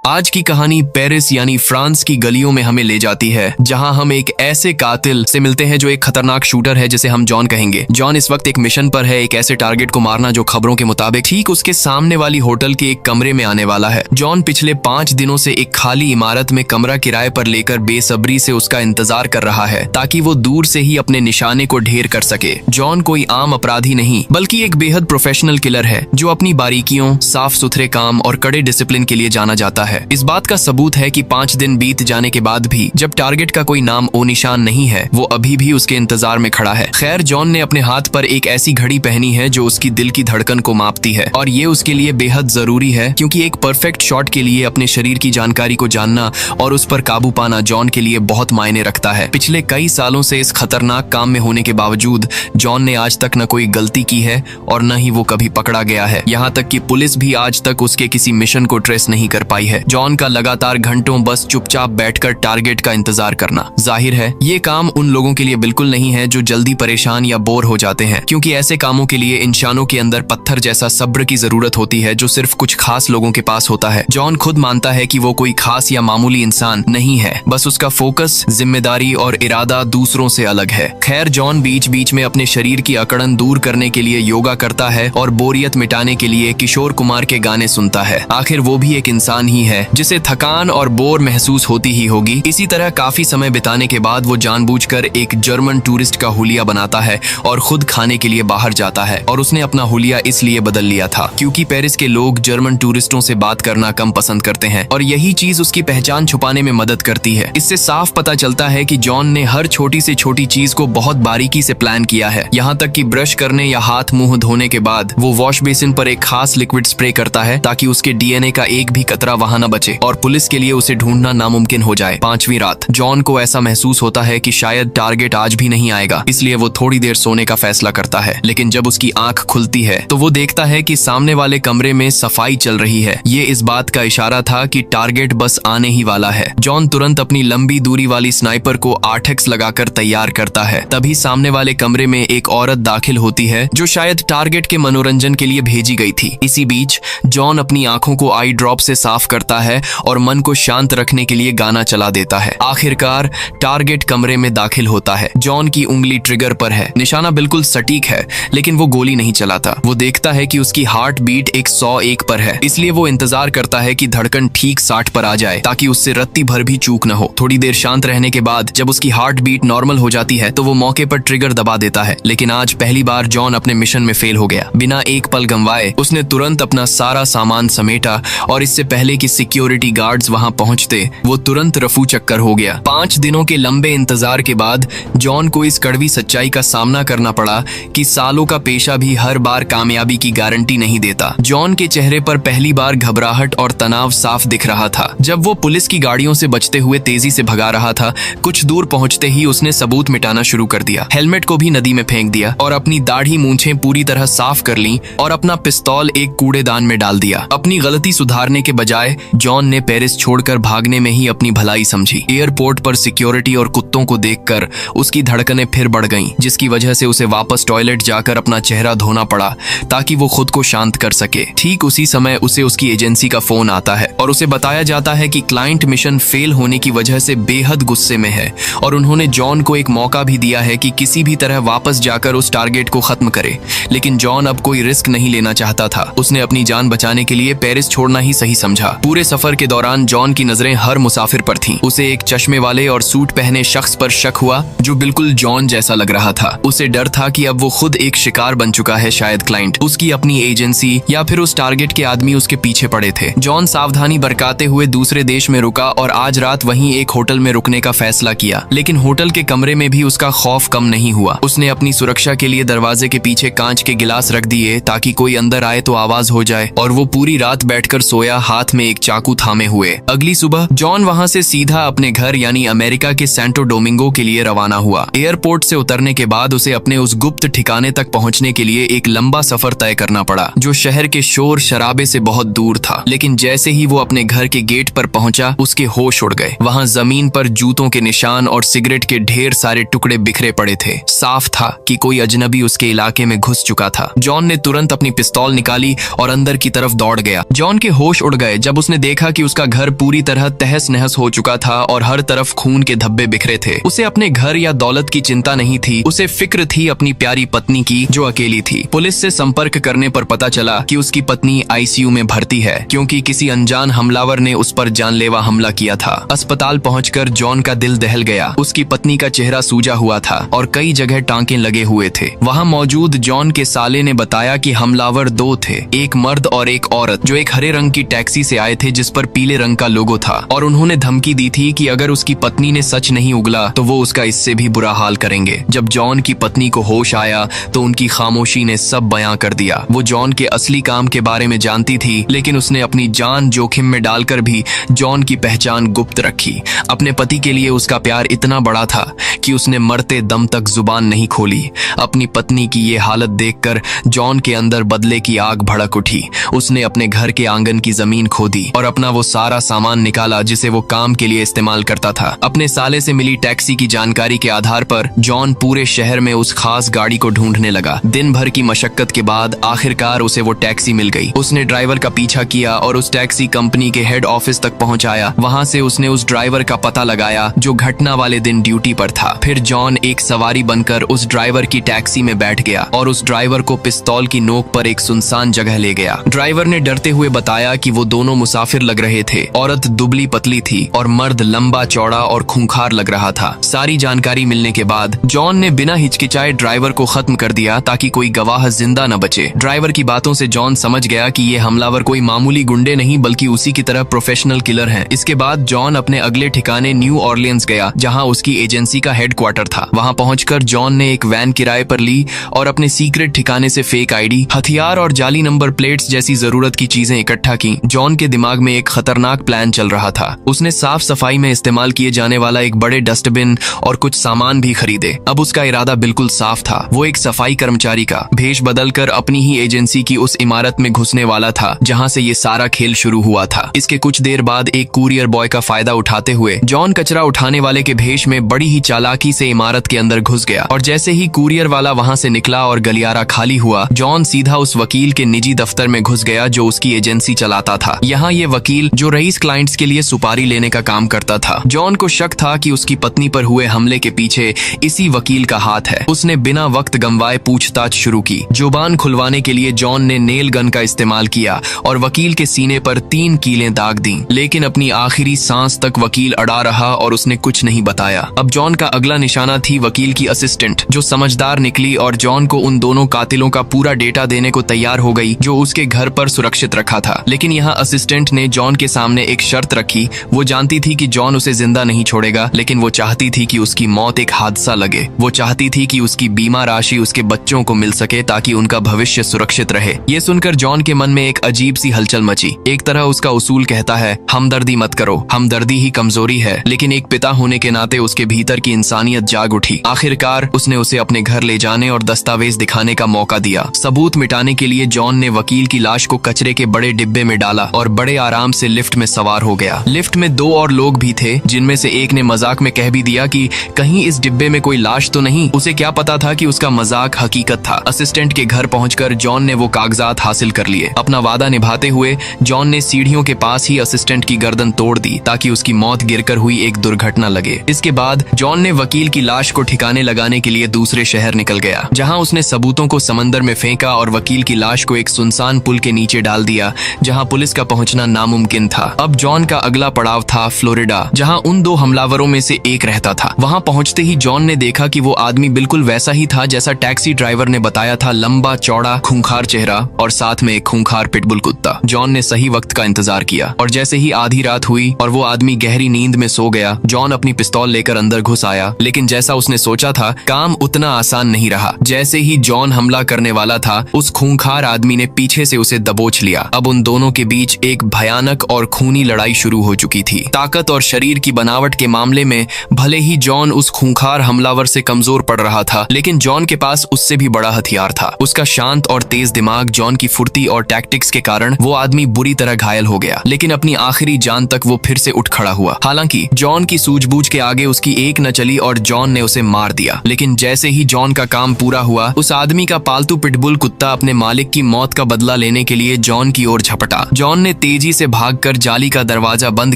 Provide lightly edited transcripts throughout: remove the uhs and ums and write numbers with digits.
आज की कहानी पेरिस यानी फ्रांस की गलियों में हमें ले जाती है, जहां हम एक ऐसे कातिल से मिलते हैं जो एक खतरनाक शूटर है, जिसे हम जॉन कहेंगे। जॉन इस वक्त एक मिशन पर है, एक ऐसे टारगेट को मारना जो खबरों के मुताबिक ठीक उसके सामने वाली होटल के एक कमरे में आने वाला है। जॉन पिछले 5 दिनों से एक खाली इमारत में कमरा किराए पर लेकर बेसब्री से उसका इंतजार कर रहा है, ताकि वो दूर से ही अपने निशाने को ढेर कर सके। जॉन कोई आम अपराधी नहीं, बल्कि एक बेहद प्रोफेशनल किलर है, जो अपनी बारीकियों, साफ सुथरे काम और कड़े डिसिप्लिन के लिए जाना जाता है। इस बात का सबूत है कि 5 दिन बीत जाने के बाद भी जब टारगेट का कोई नाम ओ निशान नहीं है, वो अभी भी उसके इंतजार में खड़ा है। खैर, जॉन ने अपने हाथ पर एक ऐसी घड़ी पहनी है जो उसकी दिल की धड़कन को मापती है, और ये उसके लिए बेहद जरूरी है, क्योंकि एक परफेक्ट शॉट के लिए अपने शरीर की जानकारी को जानना और उस पर काबू पाना जॉन के लिए बहुत मायने रखता है। पिछले कई सालों से इस खतरनाक काम में होने के बावजूद जॉन ने आज तक न कोई गलती की है और न ही वो कभी पकड़ा गया है। यहाँ तक कि पुलिस भी आज तक उसके किसी मिशन को ट्रेस नहीं कर पाई है। जॉन का लगातार घंटों बस चुपचाप बैठकर टारगेट का इंतजार करना। जाहिर है ये काम उन लोगों के लिए बिल्कुल नहीं है जो जल्दी परेशान या बोर हो जाते हैं, क्योंकि ऐसे कामों के लिए इंसानों के अंदर पत्थर जैसा सब्र की जरूरत होती है, जो सिर्फ कुछ खास लोगों के पास होता है। जॉन खुद मानता है कि वो कोई खास या मामूली इंसान नहीं है, बस उसका फोकस, जिम्मेदारी और इरादा दूसरों से अलग है। खैर, जॉन बीच बीच में अपने शरीर की अकड़न दूर करने के लिए योगा करता है और बोरियत मिटाने के लिए किशोर कुमार के गाने सुनता है। आखिर वो भी एक इंसान ही है, जिसे थकान और बोर महसूस होती ही होगी। इसी तरह काफी समय बिताने के बाद वो जानबूझकर एक जर्मन टूरिस्ट का हुलिया बनाता है और खुद खाने के लिए बाहर जाता है। और उसने अपना हुलिया इसलिए बदल लिया था क्योंकि पेरिस के लोग जर्मन टूरिस्टों से बात करना कम पसंद करते हैं, और यही चीज उसकी पहचान छुपाने में मदद करती है। इससे साफ पता चलता है कि जॉन ने हर छोटी से छोटी चीज को बहुत बारीकी से प्लान किया है, यहाँ तक कि ब्रश करने या हाथ मुंह धोने के बाद वो वॉश बेसिन पर एक खास लिक्विड स्प्रे करता है, ताकि उसके डीएनए का एक भी कतरा वहां न बचे और पुलिस के लिए उसे ढूंढना नामुमकिन हो जाए। 5वीं रात जॉन को ऐसा महसूस होता है कि शायद टारगेट आज भी नहीं आएगा, इसलिए वो थोड़ी देर सोने का फैसला करता है। लेकिन जब उसकी आंख खुलती है तो वो देखता है कि सामने वाले कमरे में सफाई चल रही है। ये इस बात का इशारा था कि टारगेट बस आने ही वाला है। जॉन तुरंत अपनी लंबी दूरी वाली स्नाइपर को 8x लगाकर तैयार करता है। तभी सामने वाले कमरे में एक औरत दाखिल होती है, जो शायद टारगेट के मनोरंजन के लिए भेजी गई थी। इसी बीच जॉन अपनी आंखों को आई ड्रॉप से साफ करता है और मन को शांत रखने के लिए गाना चला देता है। आखिरकार टारगेट कमरे में दाखिल होता है। जॉन की उंगली ट्रिगर पर है, निशाना बिल्कुल सटीक है, लेकिन वो गोली नहीं चलाता। वो देखता है कि उसकी हार्ट बीट 101 पर है, इसलिए वो इंतजार करता है कि धड़कन ठीक 60 पर आ जाए, ताकि उससे रत्ती भर भी चूक न हो। थोड़ी देर शांत रहने के बाद जब उसकी हार्ट बीट नॉर्मल हो जाती है तो वो मौके पर ट्रिगर दबा देता है। लेकिन आज पहली बार जॉन अपने मिशन में फेल हो गया। बिना एक पल गंवाए उसने तुरंत अपना सारा सामान समेटा, और इससे पहले कि सिक्योरिटी गार्ड्स वहां पहुंचते वो तुरंत रफू चक्कर हो गया। 5 दिनों के लंबे इंतजार के बाद जॉन को इस कड़वी सच्चाई का सामना करना पड़ा कि सालों का पेशा भी हर बार कामयाबी की गारंटी नहीं देता। जॉन के चेहरे पर पहली बार घबराहट और तनाव साफ दिख रहा था। जब वो पुलिस की गाड़ियों से बचते हुए तेजी से भगा रहा था, कुछ दूर पहुंचते ही उसने सबूत मिटाना शुरू कर दिया। हेलमेट को भी नदी में फेंक दिया और अपनी दाढ़ी मूंछें पूरी तरह साफ कर ली और अपना पिस्तौल एक कूड़ेदान में डाल दिया। अपनी गलती सुधारने के बजाय जॉन ने पेरिस छोड़कर भागने में ही अपनी भलाई समझी। एयरपोर्ट पर सिक्योरिटी और कुत्तों को देखकर उसकी धड़कनें फिर बढ़ गईं, जिसकी वजह से उसे वापस टॉयलेट जाकर अपना चेहरा धोना पड़ा, ताकि वो खुद को शांत कर सके। ठीक उसी समय उसे उसकी एजेंसी का फोन आता है और उसे बताया जाता है कि क्लाइंट मिशन फेल होने की वजह से बेहद गुस्से में है, और उन्होंने जॉन को एक मौका भी दिया है कि किसी भी तरह वापस जाकर उस टारगेट को खत्म करे। लेकिन जॉन अब कोई रिस्क नहीं लेना चाहता था। उसने अपनी जान बचाने के लिए पेरिस छोड़ना ही सही समझा। पूरे सफर के दौरान जॉन की नजरें हर मुसाफिर पर थीं। उसे एक चश्मे वाले और सूट पहने शख्स पर शक हुआ, जो बिल्कुल जॉन जैसा लग रहा था। उसे डर था कि अब वो खुद एक शिकार बन चुका है, शायद क्लाइंट, उसकी अपनी एजेंसी या फिर उस टारगेट के आदमी उसके पीछे पड़े थे। जॉन सावधानी बरकाते हुए दूसरे देश में रुका और आज रात वहीं एक होटल में रुकने का फैसला किया। लेकिन होटल के कमरे में भी उसका खौफ कम नहीं हुआ। उसने अपनी सुरक्षा के लिए दरवाजे के पीछे कांच के गिलास रख दिए, ताकि कोई अंदर आए तो आवाज हो जाए, और वो पूरी रात बैठकर सोया, हाथ में एक चाकू थामे हुए। अगली सुबह जॉन वहां से सीधा अपने घर यानी अमेरिका के सैंटो डोमिंगो के लिए रवाना हुआ। एयरपोर्ट से उतरने के बाद उसे अपने उस गुप्त ठिकाने तक पहुंचने के लिए एक लंबा सफर तय करना पड़ा, जो शहर के शोर शराबे से बहुत दूर था। लेकिन जैसे ही वो अपने घर के गेट पर पहुंचा, उसके होश उड़ गए। वहां जमीन पर जूतों के निशान और सिगरेट के ढेर सारे टुकड़े बिखरे पड़े थे। साफ था कि कोई अजनबी उसके इलाके में घुस चुका था। जॉन ने तुरंत अपनी पिस्तौल निकाली और अंदर की तरफ दौड़ गया। जॉन के होश उड़ गए जब उसने उसने देखा कि उसका घर पूरी तरह तहस नहस हो चुका था और हर तरफ खून के धब्बे बिखरे थे। उसे अपने घर या दौलत की चिंता नहीं थी, उसे फिक्र थी अपनी प्यारी पत्नी की जो अकेली थी। पुलिस से संपर्क करने पर पता चला कि उसकी पत्नी आईसीयू में भर्ती है क्योंकि किसी अनजान हमलावर ने उस पर जानलेवा हमला किया था। अस्पताल पहुंचकर जॉन का दिल दहल गया। उसकी पत्नी का चेहरा सूजा हुआ था और कई जगह टांके लगे हुए थे। वहां मौजूद जॉन के साले ने बताया कि हमलावर दो थे, एक मर्द और एक औरत, जो एक हरे रंग की टैक्सी से आए थे जिस पर पीले रंग का लोगो था, और उन्होंने धमकी दी थी कि अगर उसकी पत्नी ने सच नहीं उगला तो वो उसका इससे भी बुरा हाल करेंगे। जब जॉन की पत्नी को होश आया तो उनकी खामोशी ने सब बयां कर दिया। वो जॉन के असली काम के बारे में जानती थी, लेकिन उसने अपनी जान जोखिम में डालकर भी जॉन की पहचान गुप्त रखी। अपने पति के लिए उसका प्यार इतना बड़ा था कि उसने मरते दम तक जुबान नहीं खोली। अपनी पत्नी की ये हालत देखकर जॉन के अंदर बदले की आग भड़क उठी। उसने अपने घर के आंगन की जमीन खोदी और अपना वो सारा सामान निकाला जिसे वो काम के लिए इस्तेमाल करता था। अपने साले से मिली टैक्सी की जानकारी के आधार पर जॉन पूरे शहर में उस खास गाड़ी को ढूंढने लगा। दिन भर की मशक्कत के बाद आखिरकार उसे वो टैक्सी मिल गई। उसने ड्राइवर का पीछा किया और उस टैक्सी कंपनी के हेड ऑफिस तक पहुंचाया। वहां से उसने उस ड्राइवर का पता लगाया जो घटना वाले दिन ड्यूटी पर था। फिर जॉन एक सवारी बनकर उस ड्राइवर की टैक्सी में बैठ गया और उस ड्राइवर को पिस्तौल की नोक पर एक सुनसान जगह ले गया। ड्राइवर ने डरते हुए बताया कि वो दोनों मुसाफिर लग रहे थे। औरत दुबली पतली थी और मर्द लंबा चौड़ा और खूंखार लग रहा था। सारी जानकारी मिलने के बाद जॉन ने बिना हिचकिचाए ड्राइवर को खत्म कर दिया ताकि कोई गवाह जिंदा न बचे। ड्राइवर की बातों से जॉन समझ गया कि ये हमलावर कोई मामूली गुंडे नहीं बल्कि उसी की तरह प्रोफेशनल किलर हैं। इसके बाद जॉन अपने अगले ठिकाने न्यू ऑरलियंस गया जहां उसकी एजेंसी का हेडक्वार्टर था। वहां पहुंचकर जॉन ने एक वैन किराए पर ली और अपने सीक्रेट ठिकाने से फेक आईडी, हथियार और जाली नंबर प्लेट्स जैसी जरूरत की चीजें इकट्ठा की। जॉन के दिमाग में एक खतरनाक प्लान चल रहा था। उसने साफ सफाई में इस्तेमाल किए जाने वाला एक बड़े डस्टबिन और कुछ सामान भी खरीदे। अब उसका इरादा बिल्कुल साफ था। वो एक सफाई कर्मचारी का भेष बदलकर अपनी ही एजेंसी की उस इमारत में घुसने वाला था जहां से ये सारा खेल शुरू हुआ था। इसके कुछ देर बाद एक कुरियर बॉय का फायदा उठाते हुए जॉन कचरा उठाने वाले के भेष में बड़ी ही चालाकी से इमारत के अंदर घुस गया और जैसे ही कुरियर वाला वहां से निकला और गलियारा खाली हुआ, जॉन सीधा उस वकील के निजी दफ्तर में घुस गया जो उसकी एजेंसी चलाता था। यहाँ ये वकील जो रईस क्लाइंट्स के लिए सुपारी लेने का काम करता था। जॉन को शक था कि उसकी पत्नी पर हुए हमले के पीछे इसी वकील का हाथ है। उसने बिना वक्त गंवाए पूछताछ शुरू की। जुबान खुलवाने के लिए जॉन ने नेल गन का इस्तेमाल किया और वकील के सीने पर 3 कीलें दाग दी, लेकिन अपनी आखिरी सांस तक वकील अड़ा रहा और उसने कुछ नहीं बताया। अब जॉन का अगला निशाना थी वकील की असिस्टेंट, जो समझदार निकली और जॉन को उन दोनों कातिलों का पूरा डेटा देने को तैयार हो गई जो उसके घर पर सुरक्षित रखा था। लेकिन यहाँ असिस्टेंट ने जॉन के सामने एक शर्त रखी। वो जानती थी कि जॉन उसे जिंदा नहीं छोड़ेगा, लेकिन वो चाहती थी कि उसकी मौत एक हादसा लगे। वो चाहती थी कि उसकी बीमा राशि उसके बच्चों को मिल सके ताकि उनका भविष्य सुरक्षित रहे। ये सुनकर जॉन के मन में एक अजीब सी हलचल मची। एक तरह उसका उसूल कहता है, हमदर्दी मत करो, हमदर्दी ही कमजोरी है, लेकिन एक पिता होने के नाते उसके भीतर की इंसानियत जाग उठी। आखिरकार उसने उसे अपने घर ले जाने और दस्तावेज दिखाने का मौका दिया। सबूत मिटाने के लिए जॉन ने वकील की लाश को कचरे के बड़े डिब्बे में डाला और बड़े आराम से लिफ्ट में सवार हो गया। लिफ्ट में 2 और लोग भी थे, जिनमें से एक ने मजाक में कह भी दिया कि कहीं इस डिब्बे में कोई लाश तो नहीं। उसे क्या पता था कि उसका मजाक हकीकत था। असिस्टेंट के घर पहुंचकर जॉन ने वो कागजात हासिल कर लिए। अपना वादा निभाते हुए जॉन ने सीढ़ियों के पास ही असिस्टेंट की गर्दन तोड़ दी ताकि उसकी मौत गिरकर हुई एक दुर्घटना लगे। इसके बाद जॉन ने वकील की लाश को ठिकाने लगाने के लिए दूसरे शहर निकल गया, जहां उसने सबूतों को समंदर में फेंका और वकील की लाश को एक सुनसान पुल के नीचे डाल दिया जहां पुलिस का पहुंचना नामुमकिन था। अब जॉन का अगला पड़ाव था फ्लोरिडा, जहां उन 2 हमलावरों में से एक रहता था। वहां पहुंचते ही जॉन ने देखा कि वो आदमी बिल्कुल वैसा ही था जैसा टैक्सी ड्राइवर ने बताया था, लंबा चौड़ा खूंखार चेहरा और साथ में एक खूंखार पिटबुल कुत्ता। जॉन ने सही वक्त का इंतजार किया और जैसे ही आधी रात हुई और वो आदमी गहरी नींद में सो गया, जॉन अपनी पिस्तौल लेकर अंदर घुस आया। लेकिन जैसा उसने सोचा था, काम उतना आसान नहीं रहा। जैसे ही जॉन हमला करने वाला था, उस खूंखार आदमी ने पीछे से उसे दबोच लिया। अब उन दोनों के बीच एक भयानक और खूनी लड़ाई शुरू हो चुकी थी। ताकत और शरीर की बनावट के मामले में भले ही जॉन उस खूंखार हमलावर से कमजोर पड़ रहा था, लेकिन जॉन के पास उससे भी बड़ा हथियार था। उसका शांत और तेज दिमाग, जॉन की फुर्ती और टैक्टिक्स के कारण वो आदमी बुरी तरह घायल हो गया, लेकिन अपनी आखिरी जान तक वो फिर से उठ खड़ा हुआ। हालांकि जॉन की सूझबूझ के आगे उसकी एक न चली और जॉन ने उसे मार दिया। लेकिन जैसे ही जॉन का काम पूरा हुआ, उस आदमी का पालतू पिटबुल कुत्ता अपने मालिक की मौत का बदला लेने के लिए जॉन की ओर झपटा। जॉन ने तेजी तेजी से भागकर जाली का दरवाजा बंद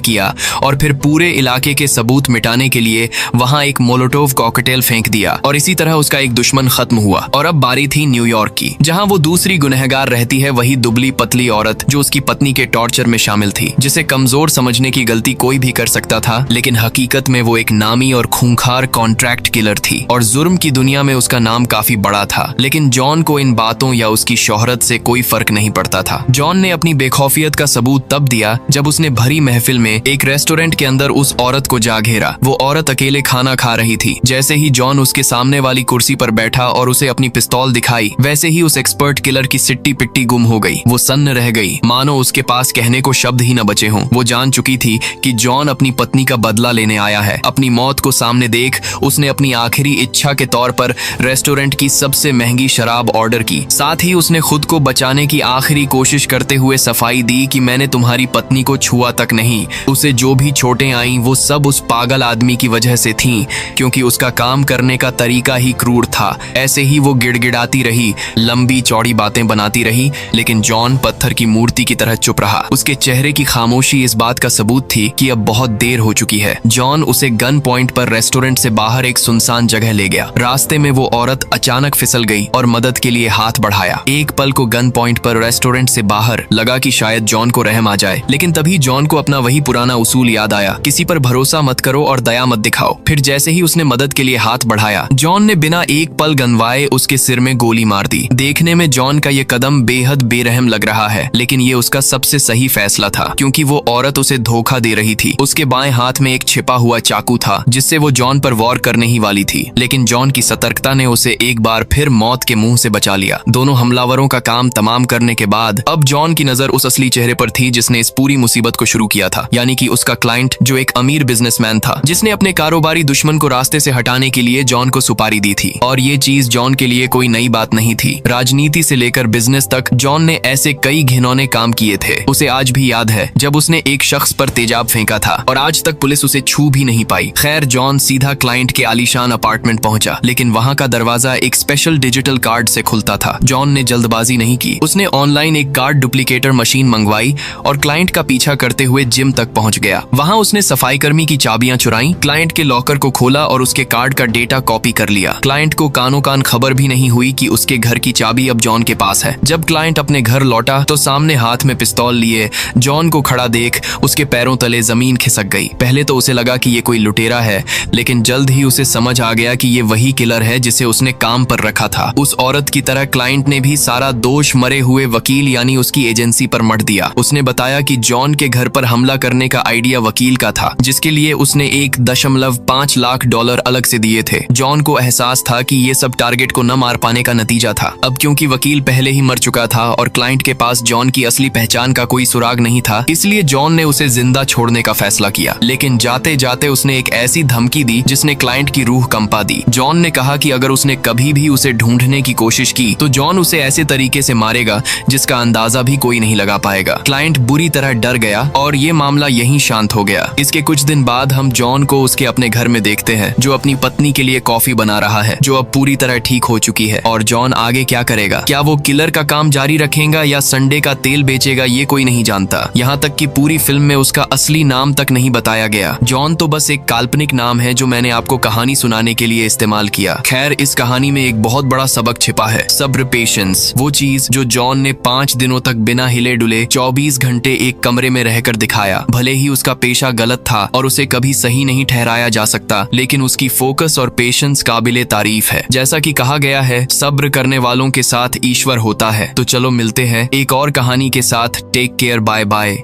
किया और फिर पूरे इलाके के सबूत मिटाने के लिए वहां एक मोलोटोव कॉकटेल फेंक दिया और इसी तरह उसका एक दुश्मन खत्म हुआ। और अब बारी थी न्यूयॉर्क की, जहां वो दूसरी गुनहगार रहती है, वही दुबली पतली औरत जो उसकी पत्नी के टॉर्चर में शामिल थी, जिसे कमजोर समझने की गलती कोई भी कर सकता था, लेकिन हकीकत में वो एक नामी और खूंखार कॉन्ट्रैक्ट किलर थी और जुर्म की दुनिया में उसका नाम काफी बड़ा था। लेकिन जॉन को इन बातों या उसकी शोहरत से कोई फर्क नहीं पड़ता था। जॉन ने अपनी बेखौफियत का सबूत तब दिया जब उसने भरी महफिल में एक रेस्टोरेंट के अंदर उस औरत को जा घेरा। वो औरत अकेले खाना खा रही थी। जैसे ही जॉन उसके सामने वाली कुर्सी पर बैठा और उसे अपनी पिस्तौल दिखाई, वैसे ही उस एक्सपर्ट किलर की सिट्टी पिट्टी गुम हो गई। वो सन्न रह गई, मानो उसके पास कहने को शब्द ही न बचे हों। वो जान चुकी थी कि जॉन अपनी पत्नी का बदला लेने आया है। अपनी मौत को सामने देख उसने अपनी आखिरी इच्छा के तौर पर रेस्टोरेंट की सबसे महंगी शराब ऑर्डर की। साथ ही उसने खुद को बचाने की आखिरी कोशिश करते हुए सफाई दी कि मैंने तुम्हारी पत्नी को छुआ तक नहीं। उसे जो भी चोटें आईं वो सब उस पागल आदमी की वजह से थीं, क्योंकि उसका काम करने का तरीका ही क्रूर था। ऐसे ही वो गिड़गिड़ाती रही, लंबी चौड़ी बातें बनाती रही, लेकिन जॉन पत्थर की मूर्ति की तरह चुप रहा। उसके चेहरे की खामोशी इस बात का सबूत थी कि अब बहुत देर हो चुकी है। जॉन उसे गन पॉइंट पर रेस्टोरेंट से बाहर एक सुनसान जगह ले गया। रास्ते में वो औरत अचानक फिसल गई और मदद के लिए हाथ बढ़ाया। एक पल को गन पॉइंट पर रेस्टोरेंट से बाहर लगा कि शायद जॉन को रहम आ जाए, लेकिन तभी जॉन को अपना वही पुराना उसूल याद आया, किसी पर भरोसा मत करो और दया मत दिखाओ। फिर जैसे ही उसने मदद के लिए हाथ बढ़ाया, जॉन ने बिना एक पल गनवाए उसके सिर में गोली मार दी। देखने में जॉन का ये कदम बेहद बेरहम लग रहा है, लेकिन ये उसका सबसे सही फैसला था, क्योंकि वो औरत उसे धोखा दे रही थी। उसके बाएं हाथ में एक छिपा हुआ चाकू था, जिससे वो जॉन पर वार करने ही वाली थी, लेकिन जॉन की सतर्कता ने उसे एक बार फिर मौत के मुंह से बचा लिया। दोनों हमलावरों का काम तमाम करने के बाद अब जॉन की नजर उस असली चेहरे पर थी जिसने इस पूरी मुसीबत को शुरू किया था, यानी कि उसका क्लाइंट, जो एक अमीर बिजनेसमैन था, जिसने अपने कारोबारी दुश्मन को रास्ते से हटाने के लिए जॉन को सुपारी दी थी। और ये चीज जॉन के लिए कोई नई बात नहीं थी। राजनीति से लेकर बिजनेस तक जॉन ने ऐसे कई घिनौने काम किए थे। उसे आज भी याद है जब उसने एक शख्स पर तेजाब फेंका था और आज तक पुलिस उसे छू भी नहीं पाई। खैर, जॉन सीधा क्लाइंट के आलीशान अपार्टमेंट पहुंचा, लेकिन वहां का दरवाजा एक स्पेशल डिजिटल कार्ड से खुलता था। जॉन ने जल्दबाजी नहीं की। उसने ऑनलाइन एक कार्ड डुप्लीकेटर मशीन मंगवाई और क्लाइंट का पीछा करते हुए जिम तक पहुंच गया। वहां उसने सफाई कर्मी की चाबियां चुराई, क्लाइंट के लॉकर को खोला और उसके कार्ड का डेटा कॉपी कर लिया। क्लाइंट को कानो कान खबर भी नहीं हुई कि उसके घर की चाबी अब जॉन के पास है। जब क्लाइंट अपने घर लौटा तो सामने हाथ में पिस्तौल लिए जॉन को खड़ा देख उसके पैरों तले जमीन खिसक गई। पहले तो उसे लगा कि ये कोई लुटेरा है, लेकिन जल्द ही उसे समझ आ गया कि ये वही किलर है जिसे उसने काम पर रखा था। उस औरत की तरह क्लाइंट ने भी सारा दोष मरे हुए वकील यानी उसकी एजेंसी पर मढ़ दिया। उसने बताया कि जॉन के घर पर हमला करने का आइडिया वकील का था, जिसके लिए उसने 1.5 लाख डॉलर अलग से दिए थे। जॉन को एहसास था कि ये सब टारगेट को न मार पाने का नतीजा था। अब क्योंकि वकील पहले ही मर चुका था और क्लाइंट के पास जॉन की असली पहचान का कोई सुराग नहीं था, इसलिए जॉन ने उसे जिंदा छोड़ने का फैसला किया। लेकिन जाते जाते उसने एक ऐसी धमकी दी जिसने क्लाइंट की रूह कंपा दी। जॉन ने कहा कि अगर उसने कभी भी उसे ढूंढने की कोशिश की तो जॉन उसे ऐसे तरीके से मारेगा जिसका अंदाजा भी कोई नहीं लगा पाएगा। क्लाइंट बुरी तरह डर गया और ये मामला यहीं शांत हो गया। इसके कुछ दिन बाद हम जॉन को उसके अपने घर में देखते हैं, जो अपनी पत्नी के लिए कॉफी बना रहा है, जो अब पूरी तरह ठीक हो चुकी है। और जॉन आगे क्या करेगा? क्या वो किलर का काम जारी रखेगा या संडे का तेल बेचेगा, ये कोई नहीं जानता। यहाँ तक कि पूरी फिल्म में उसका असली नाम तक नहीं बताया गया। जॉन तो बस एक काल्पनिक नाम है जो मैंने आपको कहानी सुनाने के लिए इस्तेमाल किया। खैर, इस कहानी में एक बहुत बड़ा सबक छिपा है, सब्र, पेशेंस। वो चीज जो जॉन ने 5 दिनों तक बिना हिले डुले 24 घंटे एक कमरे में रहकर दिखाया। भले ही उसका पेशा गलत था और उसे कभी सही नहीं ठहराया जा सकता, लेकिन उसकी फोकस और पेशेंस काबिले तारीफ है। जैसा कि कहा गया है, सब्र करने वालों के साथ ईश्वर होता है। तो चलो मिलते हैं एक और कहानी के साथ। Take care, bye bye.